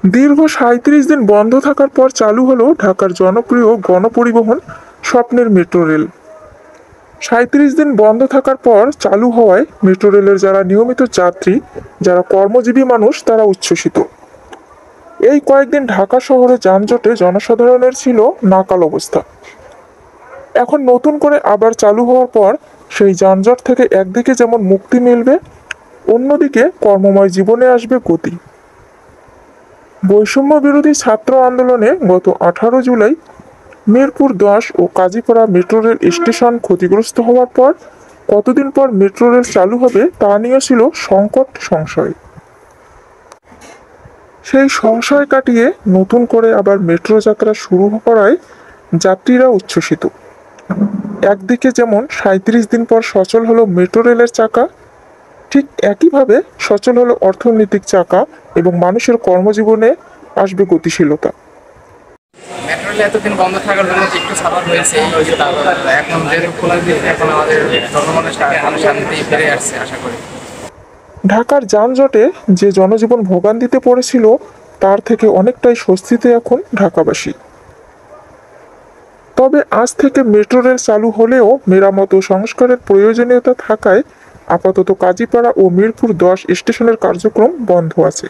দীর্ঘ ৩৭ দিন বন্ধ থাকার পর চালু হলো ঢাকার জনপ্রিয় গণপরিবহন স্বপ্নের মেট্রো রেল। ৩৭ দিন বন্ধ থাকার পর চালু হওয়ায় মেট্রো রেলের যারা নিয়মিত যাত্রী, যারা কর্মজীবী মানুষ, তারা উচ্ছ্বসিত। এই কয়েকদিন ঢাকা শহরে যানজটে জনসাধারণের ছিল নাকাল অবস্থা। এখন নতুন করে আবার চালু হওয়ার পর সেই যানজট থেকে একদিকে যেমন মুক্তি মিলবে, অন্যদিকে কর্মময় জীবনে আসবে গতি। বৈষম্য বিরোধী ছাত্র আন্দোলনে গত ১৮ জুলাই মিরপুর ১০ ও কাজীপাড়া মেট্রো রেল স্টেশন ক্ষতিগ্রস্ত হওয়ার পর কতদিন পর মেট্রো রেল চালু হবে তা নিয়ে ছিল সংকট সংশয়। সেই সংশয় কাটিয়ে নতুন করে আবার মেট্রো যাত্রা শুরু করায় যাত্রীরা উচ্ছ্বসিত। একদিকে যেমন ৩৭ দিন পর সচল হলো মেট্রো রেলের চাকা, ঠিক একইভাবে সচল হলো অর্থনৈতিক চাকা এবং মানুষের কর্মজীবনে আসবে গতিশীলতা। মেট্রো রেল এতদিন বন্ধ থাকার জন্য যে একটু সাফার হয়েছে, এখন যেহেতু খোলা দিয়ে এখন আমাদের জনগণের শান্তি ফিরে আসছে আশা করি। ঢাকার যানজটে যে জনজীবন ভোগান্তিতে পড়েছিল তার থেকে অনেকটাই স্বস্তিতে এখন ঢাকাবাসী। তবে আজ থেকে মেট্রো রেল চালু হলেও মেরামত ও সংস্কারের প্রয়োজনীয়তা থাকায় আপাতত কাজীপাড়া ও মিরপুর ১০ স্টেশনের কার্যক্রম বন্ধ আছে।